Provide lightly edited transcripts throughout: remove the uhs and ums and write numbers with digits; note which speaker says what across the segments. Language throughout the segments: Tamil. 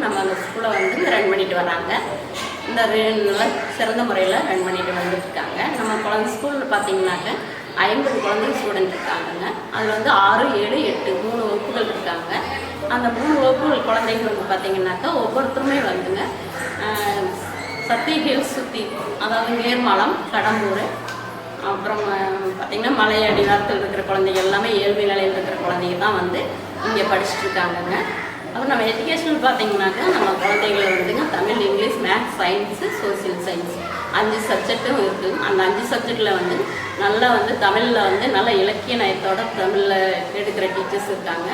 Speaker 1: நம்ம அந்த ஸ்கூலை வந்து ரன் பண்ணிட்டு வராங்க. இந்த நல்லா சிறந்த முறையில் ரன் பண்ணிட்டு வந்துட்டுருக்காங்க. நம்ம குழந்தை ஸ்கூலில் பார்த்தீங்கன்னாக்க 50 குழந்தை ஸ்டூடெண்ட் இருக்காங்கங்க. அதில் வந்து 6, 7, 8 3 வகுப்புகள் இருக்காங்க. அந்த 3 வகுப்புகள் குழந்தைங்க வந்து பார்த்திங்கனாக்கா ஒவ்வொருத்தருமே வந்துங்க சத்தி ஹில்ஸ் சுற்றி, அதாவது நேர்மலம், கடம்பூர், அப்புறம் பார்த்திங்கன்னா மலை அடிவாரத்தில் இருக்கிற குழந்தைங்க எல்லாமே ஏழ்மை நிலையில் இருக்கிற குழந்தைங்க தான் வந்து இங்கே படிச்சுட்ருக்காங்கங்க. அப்புறம் நம்ம எஜுகேஷனல் பார்த்திங்கனாக்கா நம்ம குழந்தைகளை வந்துங்க Tamil, English, maths, science, social science 5 சப்ஜெக்டும் இருக்குது. அந்த 5 சப்ஜெக்டில் வந்து நல்லா வந்து தமிழில் வந்து நல்ல இலக்கிய நயத்தோட தமிழில் எடுக்கிற டீச்சர்ஸ் இருக்காங்க.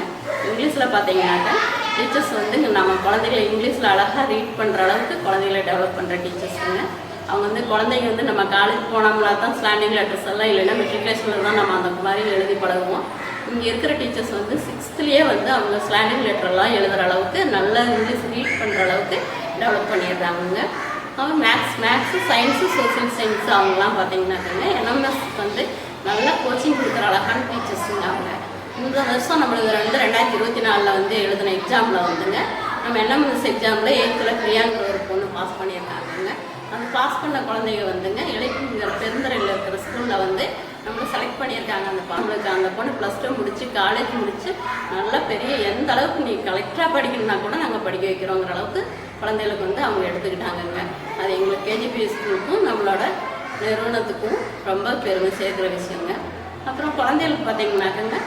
Speaker 1: இங்கிலீஷில் பார்த்திங்கனாக்கா டீச்சர்ஸ் வந்து நம்ம குழந்தைகளை இங்கிலீஷில் அழகாக ரீட் பண்ணுற அளவுக்கு குழந்தைகளை டெவலப் பண்ணுற டீச்சர்ஸுங்க. அவங்க வந்து குழந்தைங்க வந்து நம்ம காலேஜ் போனோம்னா தான் ஸ்லாண்டிங் லெட்டர்ஸ் எல்லாம் இல்லைன்னா மெட்ரிகுலேஷனில் தான் நம்ம அந்த மாதிரி எழுதி பழகுவோம். இங்கே இருக்கிற டீச்சர்ஸ் வந்து 6th வந்து அவங்க ஸ்லாண்டிங் லெட்டர்லாம் எழுதுகிற அளவுக்கு நல்லா இங்கிலீஷ் ரீட் பண்ணுற அளவுக்கு டெவலப் பண்ணிடுறாங்க. அவங்க மேத்ஸு, சயின்ஸு, சோசியல் சயின்ஸு அவங்களாம் பார்த்தீங்கன்னாக்கங்க என்எம்எஸ் வந்து நல்லா கோச்சிங் கொடுக்குற அழகான டீச்சர்ஸுங்க. அவங்க இந்த வருஷம் நம்மளுக்கு 2024 வந்து எழுதின எக்ஸாமில் வந்துங்க நம்ம என்எம்எஸ் எக்ஸாமில் 8th பிரியாங்கிற ஒரு பொண்ணு பாஸ் பண்ணியிருக்காங்க. அந்த பாஸ் பண்ண குழந்தைங்க வந்துங்க இலக்கியங்கிற பெருந்துறையில் இருக்கிற ஸ்கூலில் வந்து நம்மளை செலக்ட் பண்ணியிருக்காங்க. அந்த பொண்ணு +2 முடித்து காலேஜ் முடித்து நல்லா பெரிய எந்த அளவுக்கு நீ கலெக்டராக படிக்கணும்னா கூட நாங்கள் படிக்க வைக்கிறோங்கிற அளவுக்கு குழந்தைகளுக்கு வந்து அவங்க எடுத்துக்கிட்டாங்கங்க. அது எங்களுக்கு கேஜிபி ஸ்கூலுக்கும் நம்மளோட நிறுவனத்துக்கும் ரொம்ப பெருமை சேர்க்குற விஷயங்க. அப்புறம் குழந்தைகளுக்கு பார்த்தீங்கன்னாக்கங்க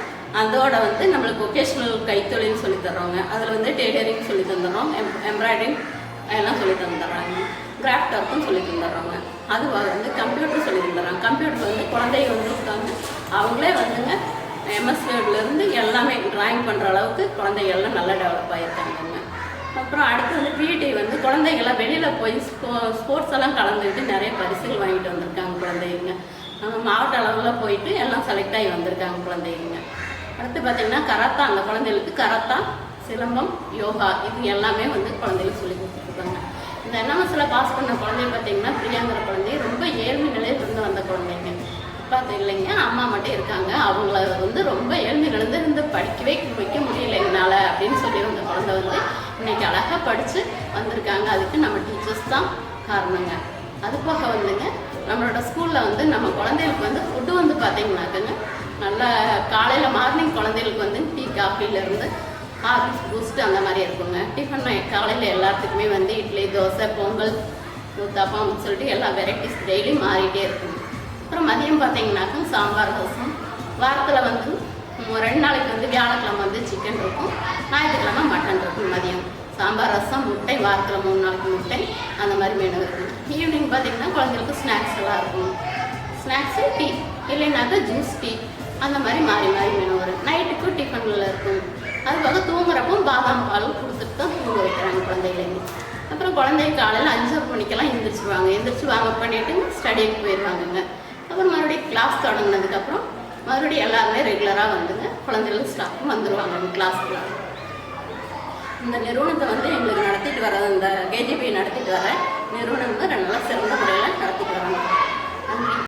Speaker 1: அதோட வந்து நம்மளுக்கு ஒகேஷ்னல் கைத்தொழில் சொல்லி தர்றோங்க. அதில் வந்து டெய்லரிங் சொல்லி தந்துடுறோம், எம்ப்ராய்டரிங் எல்லாம் சொல்லி தந்துடுறாங்க, கிராஃப்ட் ஒர்க்கும் சொல்லி தந்துடுறாங்க. அது வந்து கம்ப்யூட்டர் சொல்லி தந்துடுறாங்க. கம்ப்யூட்டர் வந்து குழந்தைங்க வந்து இருக்காங்க அவங்களே வந்துங்க எம்எஸ் வேர்ட்லேருந்து எல்லாமே ட்ராயிங் பண்ணுற அளவுக்கு குழந்தைகள்லாம் நல்லா டெவலப் ஆகியிருக்காங்கங்க. அப்புறம் அடுத்து வந்து பிடி வந்து குழந்தைங்கள்லாம் வெளியில் போய் ஸ்போர்ட்ஸ் எல்லாம் கலந்துக்கிட்டு நிறைய பரிசுகள் வாங்கிட்டு வந்திருக்காங்க குழந்தைங்க. நம்ம மாவட்ட அளவில் போயிட்டு எல்லாம் செலக்ட் ஆகி வந்திருக்காங்க குழந்தைங்க. அடுத்து பார்த்திங்கன்னா கராத்தா, அந்த குழந்தைகளுக்கு கராத்தா, சிலம்பம், யோகா இது எல்லாமே வந்து குழந்தைகளுக்கு சொல்லி கொடுத்துருக்காங்க. இந்த என்எம்எஸ்ஸில் பாஸ் பண்ண குழந்தைய பார்த்திங்கன்னா பிரியாங்கிற குழந்தை ரொம்ப ஏழ்மை நிலையிலிருந்து வந்த குழந்தைங்க. இப்போ இல்லைங்க அம்மா மட்டும் இருக்காங்க. அவங்கள வந்து ரொம்ப ஏழ்மை நிலையிலிருந்து படிக்கவே வைக்க முடியல என்னால் அப்படின்னு சொல்லி வந்த குழந்தை வந்து இன்றைக்கி அழகாக படித்து வந்திருக்காங்க. அதுக்கு நம்ம டீச்சர்ஸ் தான் காரணங்க. அது போக வந்துங்க நம்மளோட ஸ்கூலில் வந்து நம்ம குழந்தைகளுக்கு வந்து ஃபுட்டு வந்து பார்த்திங்கனாக்கங்க நல்லா காலையில் மார்னிங் குழந்தைகளுக்கு வந்து டீ காஃபிலேருந்து ஹார்லிக்ஸ், பூஸ்ட்டு அந்த மாதிரி இருக்குங்க. டிஃபன் காலையில் எல்லாத்துக்குமே வந்து இட்லி, தோசை, பொங்கல், ஊத்தாப்பம் சொல்லிட்டு எல்லா வெரைட்டிஸ் டெய்லி மாறிட்டே இருக்குங்க. அப்புறம் மதியம் பார்த்தீங்கன்னாக்கா சாம்பார், ரசம், வாரத்தில் வந்து 2 நாளைக்கு வந்து வியாழக்கிழமை வந்து சிக்கன் இருக்கும், ஞாயிற்றுக்கிழமை மட்டன் இருக்கும். மதியம் சாம்பார், ரசம், முட்டை, வாரத்தில் 3 நாளைக்கு முட்டை, அந்த மாதிரி மெனு இருக்கும். ஈவினிங் பார்த்திங்கன்னா குழந்தைங்களுக்கு ஸ்நாக்ஸ் எல்லாம் இருக்கும். ஸ்நாக்ஸு, டீ இல்லைனாக்கா ஜூஸ், டீ அந்த மாதிரி மாறி மாறி மெனு வரும். நைட்டுக்கும் டிஃபனில் இருக்கும். அதுக்காக தூங்குறப்போ பாதாம் பால் கொடுத்துட்டு தான் தூங்க வைக்கிறாங்க குழந்தைகளுக்கு. அப்புறம் குழந்தைங்க காலையில் 5 மணிக்கெல்லாம் எந்திரிச்சு வாங்க பண்ணிவிட்டு ஸ்டடிக்கு போயிடுவாங்கங்க. அப்புறம் மறுபடியும் கிளாஸ் தொடங்கினதுக்கப்புறம் மறுபடியும் எல்லாருமே ரெகுலராக வந்துங்க குழந்தைகளுக்கு ஸ்டாஃப் வந்துடுவாங்க கிளாஸுக்கு. இந்த நிறுவனத்தை வந்து எங்களுக்கு நடத்திட்டு வர இந்த கேஜிபி நடத்திட்டு வர நிறுவனம் வந்து நல்லா சிறந்த முறையில் நடத்திட்டு வராங்க.